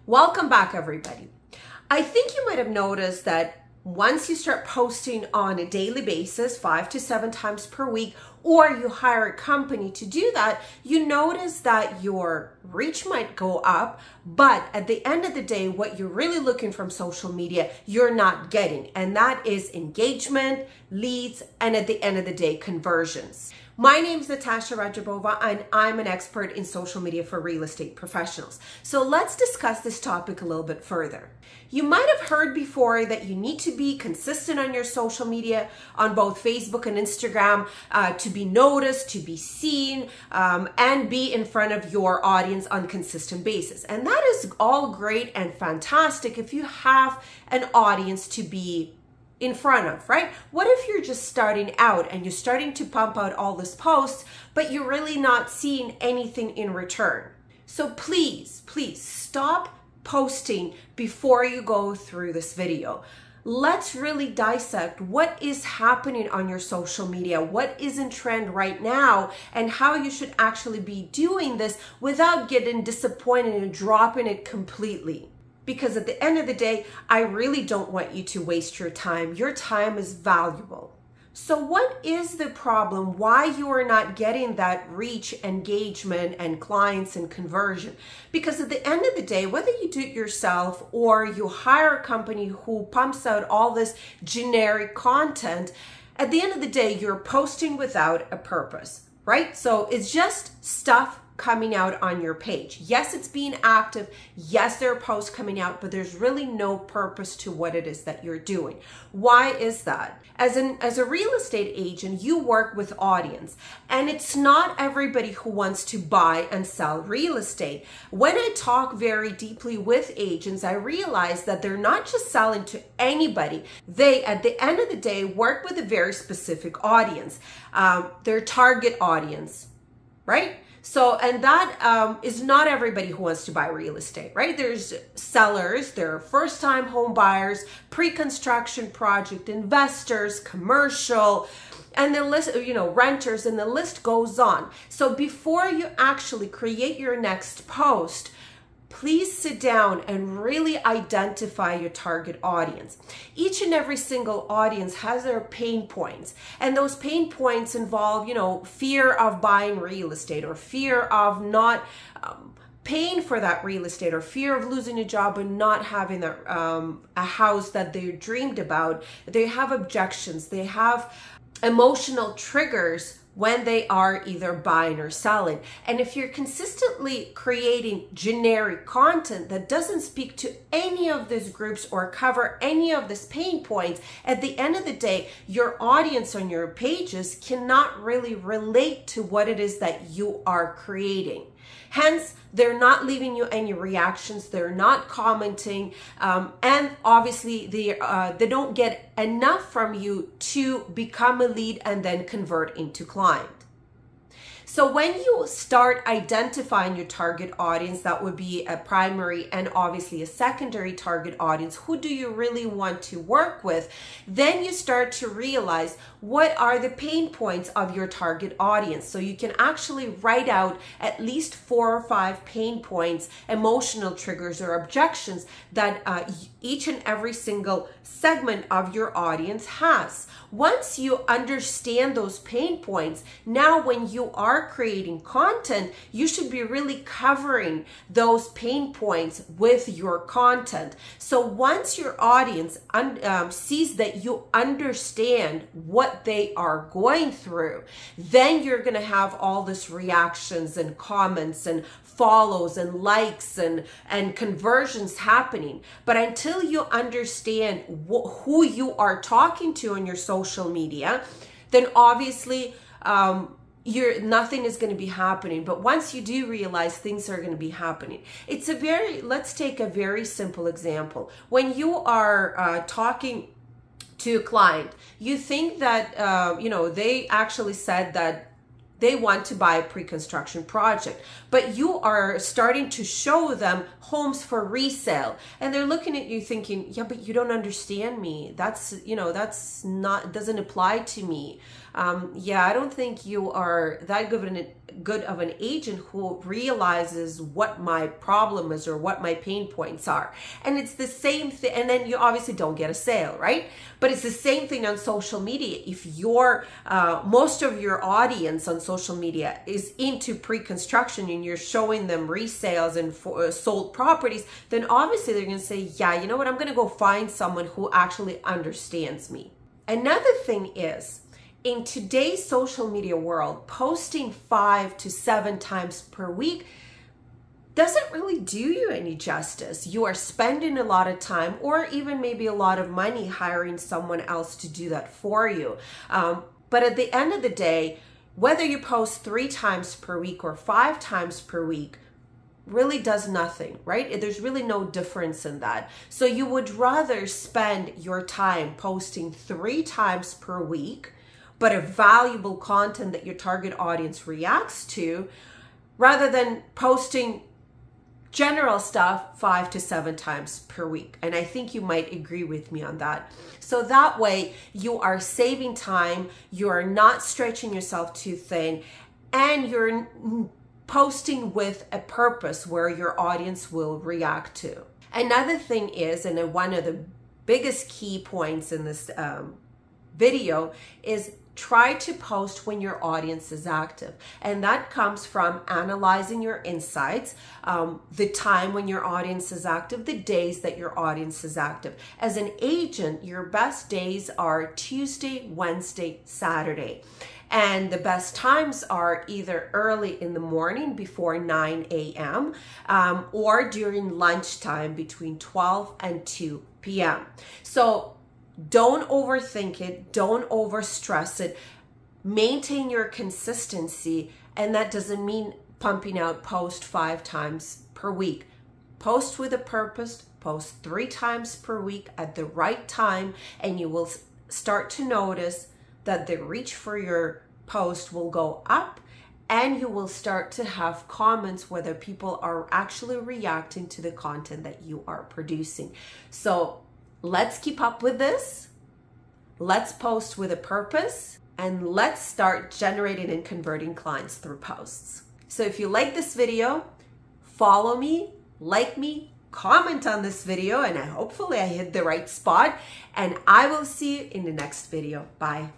Welcome back, everybody. I think you might have noticed that once you start posting on a daily basis, 5 to 7 times per week, or you hire a company to do that, you notice that your reach might go up, but at the end of the day, what you're really looking from social media, you're not getting, and that is engagement, leads, and at the end of the day, conversions. My name is Natasha Rajabova, and I'm an expert in social media for real estate professionals. So let's discuss this topic a little bit further. You might have heard before that you need to be consistent on your social media, on both Facebook and Instagram, to be noticed, to be seen, and be in front of your audience on a consistent basis. And that is all great and fantastic if you have an audience to be in front of, right? What if you're just starting out and you're starting to pump out all this posts, but you're really not seeing anything in return? So please stop posting before you go through this video. Let's really dissect what is happening on your social media, what is in trend right now, and how you should actually be doing this without getting disappointed and dropping it completely. Because at the end of the day, I really don't want you to waste your time. Your time is valuable. So what is the problem? Why you are not getting that reach, engagement, and clients and conversion? Because at the end of the day, whether you do it yourself or you hire a company who pumps out all this generic content, at the end of the day, you're posting without a purpose, right? So it's just stuff coming out on your page. Yes, it's being active. Yes, there are posts coming out, but there's really no purpose to what it is that you're doing. Why is that? As a real estate agent, you work with audience, and it's not everybody who wants to buy and sell real estate. When I talk very deeply with agents, I realize that they're not just selling to anybody. They, at the end of the day, work with a very specific audience, their target audience, right? So, and that is not everybody who wants to buy real estate, right? There's sellers, there are first-time home buyers, pre-construction project investors, commercial, and the list, renters, and the list goes on. So before you actually create your next post, please sit down and really identify your target audience. Each and every single audience has their pain points, and those pain points involve, fear of buying real estate, or fear of not paying for that real estate, or fear of losing a job and not having a house that they dreamed about. They have objections. They have emotional triggers when they are either buying or selling. And if you're consistently creating generic content that doesn't speak to any of these groups or cover any of these pain points, at the end of the day, your audience on your pages cannot really relate to what it is that you are creating. Hence, they're not leaving you any reactions, they're not commenting, and obviously they don't get enough from you to become a lead and then convert into client. So when you start identifying your target audience, that would be a primary and obviously a secondary target audience, who do you really want to work with? Then you start to realize what are the pain points of your target audience. So you can actually write out at least 4 or 5 pain points, emotional triggers or objections that each and every single segment of your audience has. Once you understand those pain points, now when you are creating content, you should be really covering those pain points with your content. So once your audience sees that you understand what they are going through, then you're going to have all this reactions and comments and follows and likes and conversions happening. But until you understand who you are talking to on your social media, then obviously nothing is going to be happening. But once you do realize things are going to be happening, let's take a very simple example. When you are talking to a client, you think that they actually said that they want to buy a pre-construction project, but you are starting to show them homes for resale, and they're looking at you thinking, yeah, but you don't understand me. That's not, doesn't apply to me. yeah, I don't think you are that good of an agent who realizes what my problem is or what my pain points are. And it's the same thing. And then you obviously don't get a sale, right? But it's the same thing on social media. If most of your audience on social media is into pre-construction and you're showing them resales and sold properties, then obviously they're going to say, yeah, you know what? I'm going to go find someone who actually understands me. Another thing is, in today's social media world, posting 5 to 7 times per week doesn't really do you any justice. You are spending a lot of time or even maybe a lot of money hiring someone else to do that for you. But at the end of the day, whether you post 3 times per week or 5 times per week really does nothing, right? There's really no difference in that. So you would rather spend your time posting 3 times per week, but a valuable content that your target audience reacts to, rather than posting general stuff 5 to 7 times per week. And I think you might agree with me on that. So that way you are saving time, you are not stretching yourself too thin, and you're posting with a purpose where your audience will react to. Another thing is, and one of the biggest key points in this video is, try to post when your audience is active. And that comes from analyzing your insights, the time when your audience is active, the days that your audience is active. As an agent, your best days are Tuesday, Wednesday, Saturday. And the best times are either early in the morning before 9 a.m. Or during lunchtime between 12 and 2 p.m. So don't overthink it. Don't overstress it. Maintain your consistency. And that doesn't mean pumping out post 5 times per week. Post with a purpose. Post 3 times per week at the right time. And you will start to notice that the reach for your post will go up. And you will start to have comments whether people are actually reacting to the content that you are producing. So let's keep up with this. Let's post with a purpose, and let's start generating and converting clients through posts. So if you like this video, follow me, like me, comment on this video, and hopefully I hit the right spot, and I will see you in the next video. Bye.